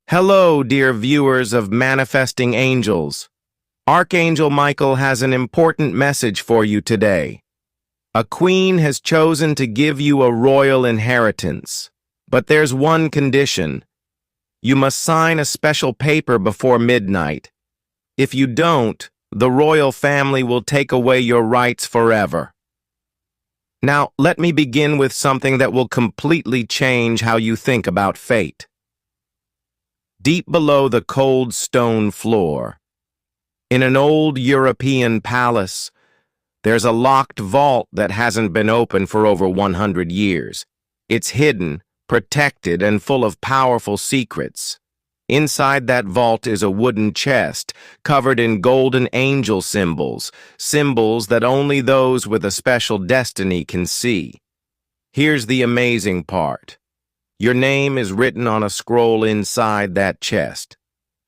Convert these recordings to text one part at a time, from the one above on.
Hello, dear viewers of Manifesting Angels. Archangel Michael has an important message for you today. A queen has chosen to give you a royal inheritance, but there's one condition. You must sign a special paper before midnight. If you don't, the royal family will take away your rights forever. Now, let me begin with something that will completely change how you think about fate. Deep below the cold stone floor, in an old European palace, there's a locked vault that hasn't been opened for over 100 years. It's hidden, protected, and full of powerful secrets. Inside that vault is a wooden chest covered in golden angel symbols, symbols that only those with a special destiny can see. Here's the amazing part. Your name is written on a scroll inside that chest.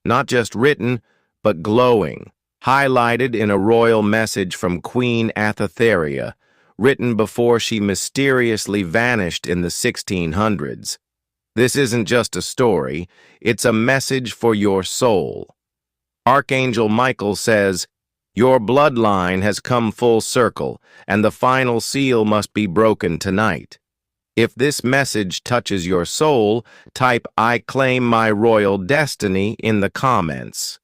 Not just written, but glowing, highlighted in a royal message from Queen Athetheria, written before she mysteriously vanished in the 1600s. This isn't just a story, it's a message for your soul. Archangel Michael says, "Your bloodline has come full circle, and the final seal must be broken tonight." If this message touches your soul, type "I claim my royal destiny" in the comments.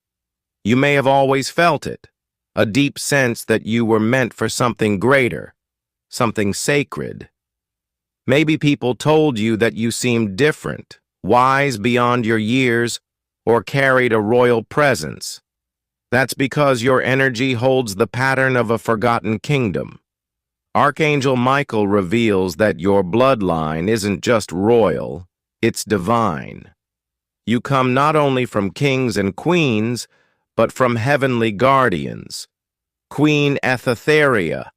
You may have always felt it, a deep sense that you were meant for something greater, something sacred. Maybe people told you that you seemed different, wise beyond your years, or carried a royal presence. That's because your energy holds the pattern of a forgotten kingdom. Archangel Michael reveals that your bloodline isn't just royal, it's divine. You come not only from kings and queens, but from heavenly guardians. Queen Athetheria,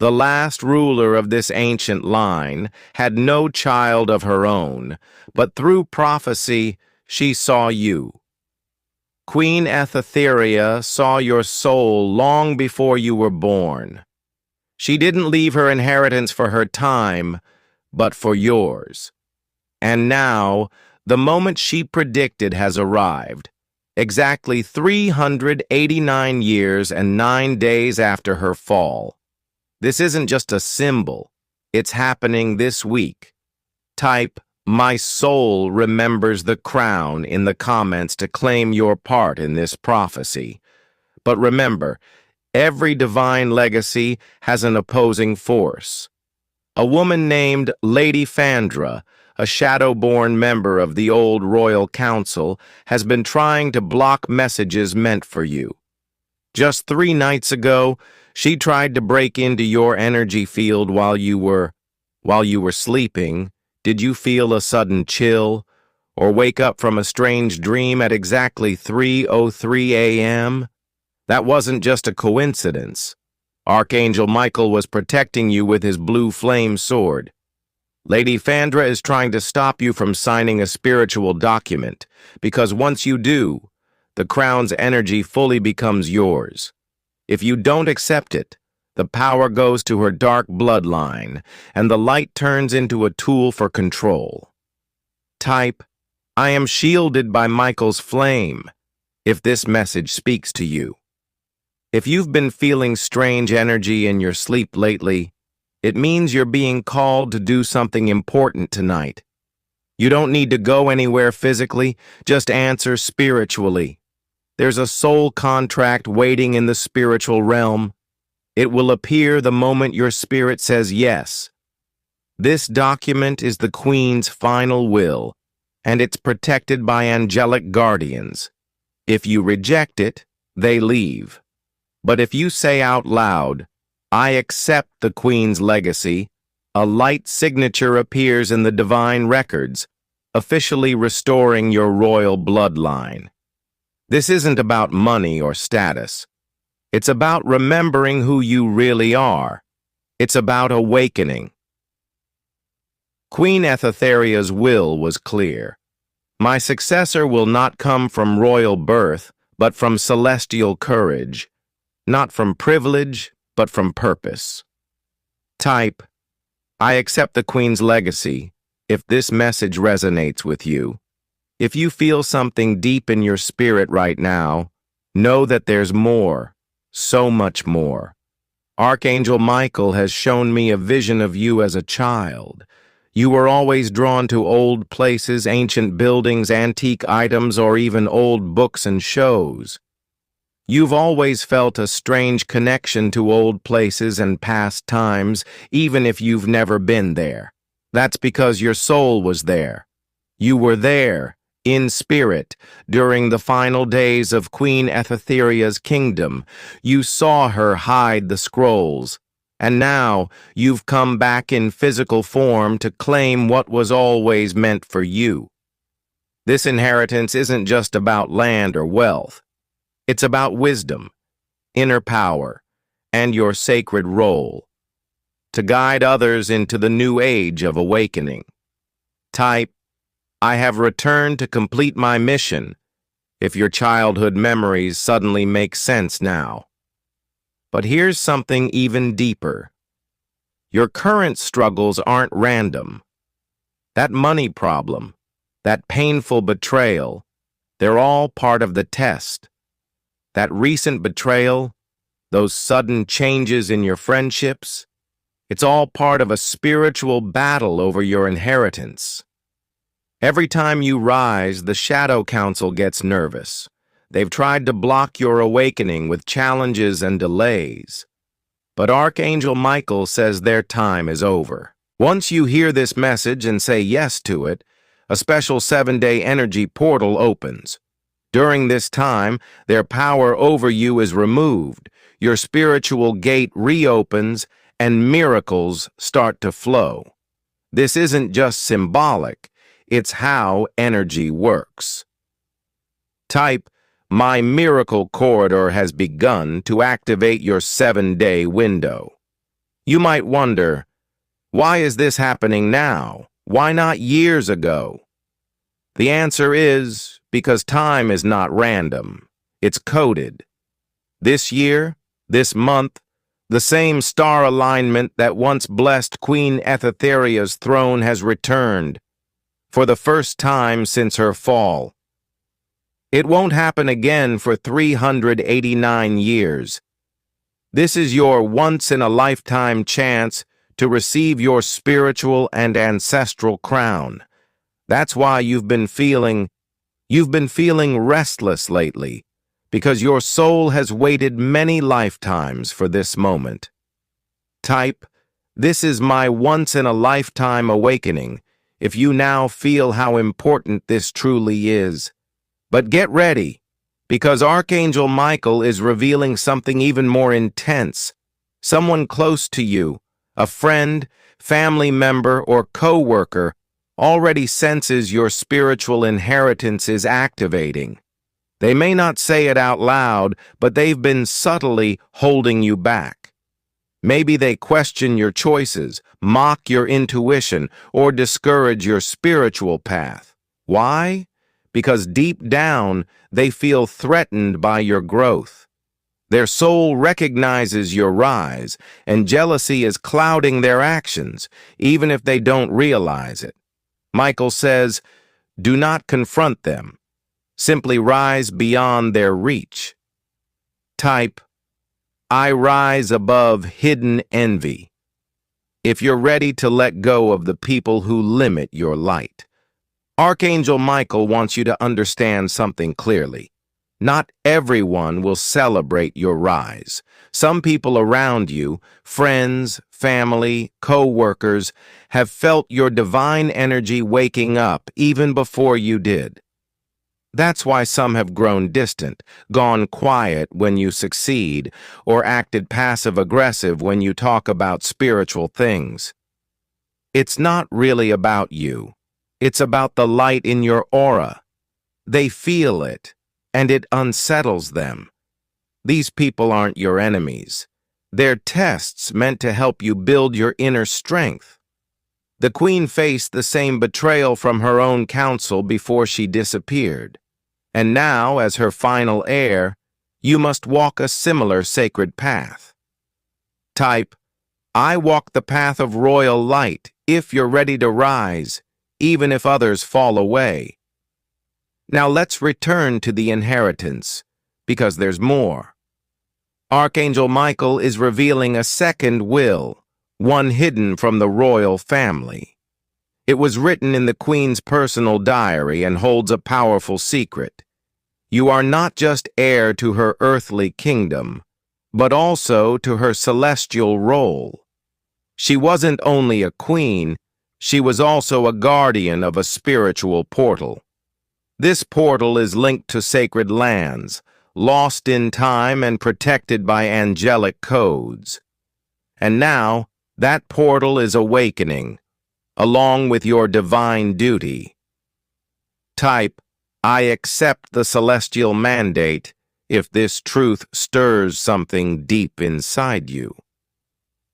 the last ruler of this ancient line, had no child of her own, but through prophecy she saw you. Queen Athetheria saw your soul long before you were born. She didn't leave her inheritance for her time, but for yours. And now, the moment she predicted has arrived, exactly 389 years and 9 days after her fall. This isn't just a symbol, it's happening this week. Type, "My soul remembers the crown" in the comments to claim your part in this prophecy. But remember, every divine legacy has an opposing force. A woman named Lady Fandra, a shadow-born member of the old royal council, has been trying to block messages meant for you. Just 3 nights ago, she tried to break into your energy field while you were sleeping. Did you feel a sudden chill, or wake up from a strange dream at exactly 3:03 a.m.? That wasn't just a coincidence. Archangel Michael was protecting you with his blue flame sword. Lady Fandra is trying to stop you from signing a spiritual document, because once you do, the crown's energy fully becomes yours. If you don't accept it, the power goes to her dark bloodline, and the light turns into a tool for control. Type, "I am shielded by Michael's flame," if this message speaks to you. If you've been feeling strange energy in your sleep lately, it means you're being called to do something important tonight. You don't need to go anywhere physically, just answer spiritually. There's a soul contract waiting in the spiritual realm. It will appear the moment your spirit says yes. This document is the Queen's final will, and it's protected by angelic guardians. If you reject it, they leave. But if you say out loud, "I accept the Queen's legacy," a light signature appears in the divine records, officially restoring your royal bloodline. This isn't about money or status. It's about remembering who you really are. It's about awakening. Queen Athetheria's will was clear. "My successor will not come from royal birth, but from celestial courage. Not from privilege, but from purpose." Type, "I accept the Queen's legacy," if this message resonates with you. If you feel something deep in your spirit right now, know that there's more, so much more. Archangel Michael has shown me a vision of you as a child. You were always drawn to old places, ancient buildings, antique items, or even old books and shows. You've always felt a strange connection to old places and past times, even if you've never been there. That's because your soul was there. You were there, in spirit, during the final days of Queen Ethetheria's kingdom. You saw her hide the scrolls, and now you've come back in physical form to claim what was always meant for you. This inheritance isn't just about land or wealth. It's about wisdom, inner power, and your sacred role to guide others into the new age of awakening. Type, I have returned to complete my mission, if your childhood memories suddenly make sense now. But here's something even deeper. Your current struggles aren't random. That money problem, that painful betrayal, they're all part of the test. That recent betrayal, those sudden changes in your friendships, it's all part of a spiritual battle over your inheritance. Every time you rise, the Shadow Council gets nervous. They've tried to block your awakening with challenges and delays. But Archangel Michael says their time is over. Once you hear this message and say yes to it, a special 7-day energy portal opens. During this time, their power over you is removed, your spiritual gate reopens, and miracles start to flow. This isn't just symbolic, it's how energy works. Type, my miracle corridor has begun to activate your 7-day window. You might wonder, why is this happening now? Why not years ago? The answer is, because time is not random. It's coded. This year, this month, the same star alignment that once blessed Queen Ethetheria's throne has returned, for the first time since her fall. It won't happen again for 389 years. This is your once-in-a-lifetime chance to receive your spiritual and ancestral crown. That's why you've been feeling restless lately, because your soul has waited many lifetimes for this moment. Type, this is my once-in-a-lifetime awakening, if you now feel how important this truly is. But get ready, because Archangel Michael is revealing something even more intense. Someone close to you, a friend, family member, or co-worker, already senses your spiritual inheritance is activating. They may not say it out loud, but they've been subtly holding you back. Maybe they question your choices, mock your intuition, or discourage your spiritual path. Why? Because deep down, they feel threatened by your growth. Their soul recognizes your rise, and jealousy is clouding their actions, even if they don't realize it. Michael says, do not confront them. Simply rise beyond their reach. Type, I rise above hidden envy. If you're ready to let go of the people who limit your light. Archangel Michael wants you to understand something clearly. Not everyone will celebrate your rise. Some people around you, friends, family, co-workers, have felt your divine energy waking up even before you did. That's why some have grown distant, gone quiet when you succeed, or acted passive-aggressive when you talk about spiritual things. It's not really about you. It's about the light in your aura. They feel it, and it unsettles them. These people aren't your enemies. They're tests meant to help you build your inner strength. The Queen faced the same betrayal from her own council before she disappeared. And now, as her final heir, you must walk a similar sacred path. Type, I walk the path of royal light if you're ready to rise, even if others fall away. Now let's return to the inheritance, because there's more. Archangel Michael is revealing a second will, one hidden from the royal family. It was written in the Queen's personal diary and holds a powerful secret. You are not just heir to her earthly kingdom, but also to her celestial role. She wasn't only a queen, she was also a guardian of a spiritual portal. This portal is linked to sacred lands, lost in time and protected by angelic codes. And now, that portal is awakening, along with your divine duty. Type, I accept the celestial mandate if this truth stirs something deep inside you.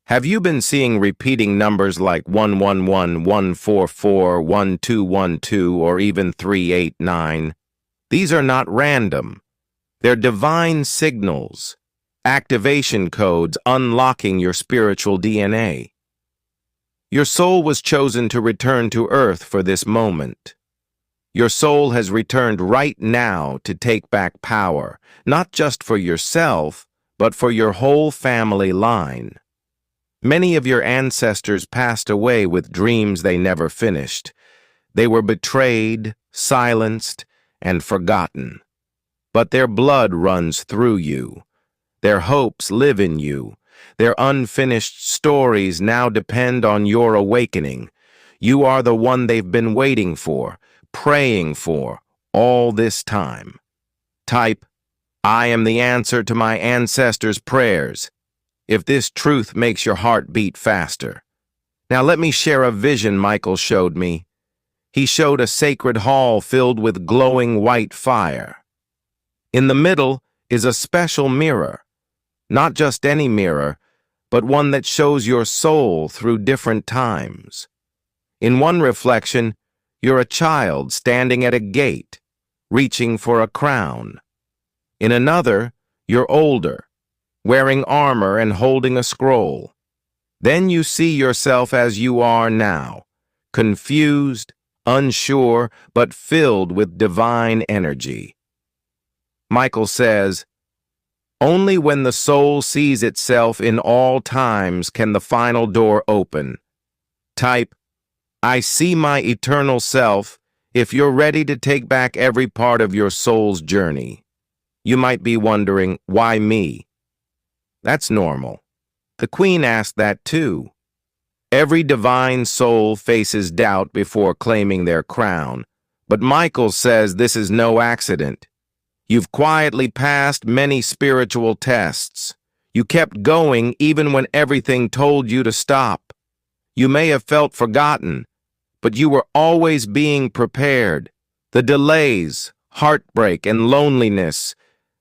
Have you been seeing repeating numbers like 111, 144, 1212, or even 389? These are not random. They're divine signals, activation codes unlocking your spiritual DNA. Your soul was chosen to return to Earth for this moment. Your soul has returned right now to take back power, not just for yourself, but for your whole family line. Many of your ancestors passed away with dreams they never finished. They were betrayed, silenced, and forgotten. But their blood runs through you. Their hopes live in you. Their unfinished stories now depend on your awakening. You are the one they've been waiting for, praying for, all this time. Type, I am the answer to my ancestors' prayers, if this truth makes your heart beat faster. Now let me share a vision Michael showed me. He showed a sacred hall filled with glowing white fire. In the middle is a special mirror. Not just any mirror, but one that shows your soul through different times. In one reflection, you're a child standing at a gate, reaching for a crown. In another, you're older, wearing armor and holding a scroll. Then you see yourself as you are now, confused, unsure, but filled with divine energy. Michael says, only when the soul sees itself in all times can the final door open. Type, I see my eternal self if you're ready to take back every part of your soul's journey. You might be wondering, why me? That's normal. The Queen asked that too. Every divine soul faces doubt before claiming their crown, but Michael says this is no accident. You've quietly passed many spiritual tests. You kept going even when everything told you to stop. You may have felt forgotten, but you were always being prepared. The delays, heartbreak, and loneliness,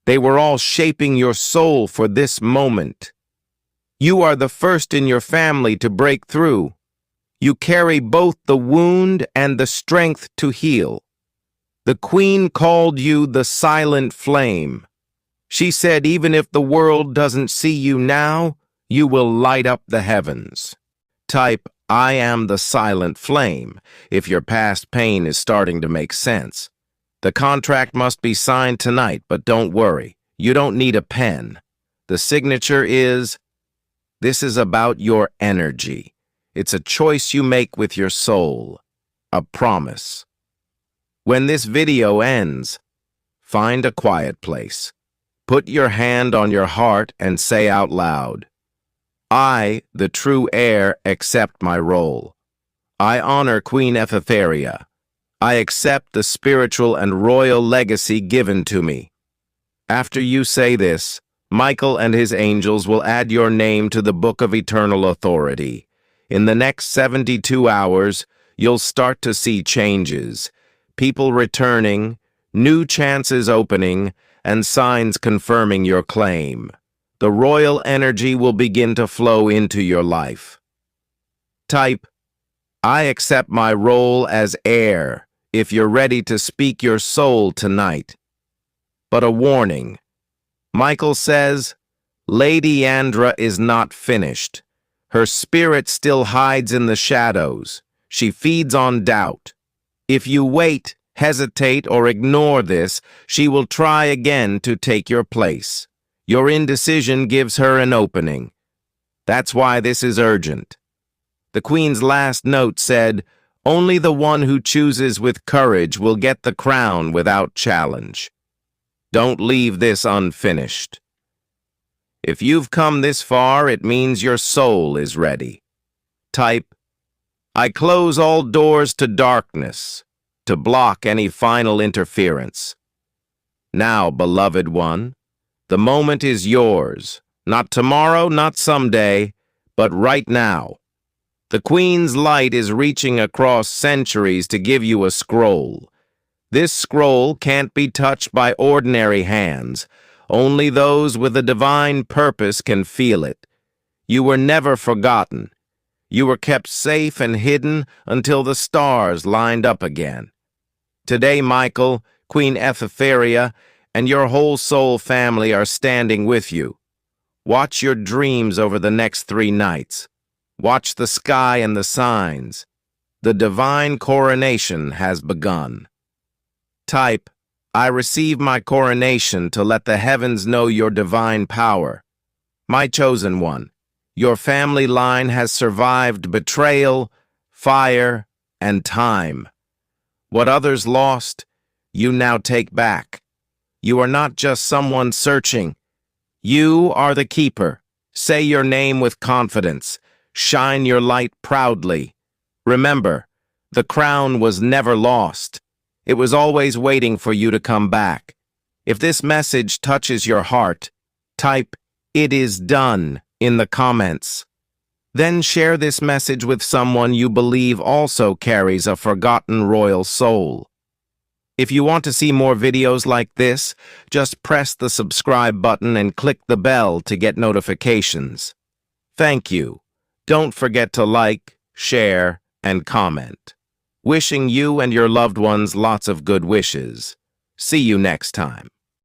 they were all shaping your soul for this moment. You are the first in your family to break through. You carry both the wound and the strength to heal. The Queen called you the silent flame. She said even if the world doesn't see you now, you will light up the heavens. Type, I am the silent flame, if your past pain is starting to make sense. The contract must be signed tonight, but don't worry. You don't need a pen. The signature is, this is about your energy. It's a choice you make with your soul. A promise. When this video ends, find a quiet place. Put your hand on your heart and say out loud, I, the true heir, accept my role. I honor Queen Ephetheria. I accept the spiritual and royal legacy given to me. After you say this, Michael and his angels will add your name to the Book of Eternal Authority. In the next 72 hours, you'll start to see changes. People returning, new chances opening, and signs confirming your claim. The royal energy will begin to flow into your life. Type, I accept my role as heir if you're ready to speak your soul tonight. But a warning. Michael says, Lady Andra is not finished. Her spirit still hides in the shadows. She feeds on doubt. If you wait, hesitate, or ignore this, she will try again to take your place. Your indecision gives her an opening. That's why this is urgent. The Queen's last note said, "Only the one who chooses with courage will get the crown without challenge." Don't leave this unfinished. If you've come this far, it means your soul is ready. Type, "I close all doors to darkness, to block any final interference." Now, beloved one, the moment is yours. Not tomorrow, not someday, but right now. The Queen's light is reaching across centuries to give you a scroll. This scroll can't be touched by ordinary hands. Only those with a divine purpose can feel it. You were never forgotten. You were kept safe and hidden until the stars lined up again. Today, Michael, Queen Ephemeria, and your whole soul family are standing with you. Watch your dreams over the next 3 nights. Watch the sky and the signs. The divine coronation has begun. Type, "I receive my coronation to let the heavens know your divine power." My chosen one, your family line has survived betrayal, fire, and time. What others lost, you now take back. You are not just someone searching. You are the keeper. Say your name with confidence. Shine your light proudly. Remember, the crown was never lost. It was always waiting for you to come back. If this message touches your heart, type, "It is done," in the comments. Then share this message with someone you believe also carries a forgotten royal soul. If you want to see more videos like this, just press the subscribe button and click the bell to get notifications. Thank you. Don't forget to like, share, and comment. Wishing you and your loved ones lots of good wishes. See you next time.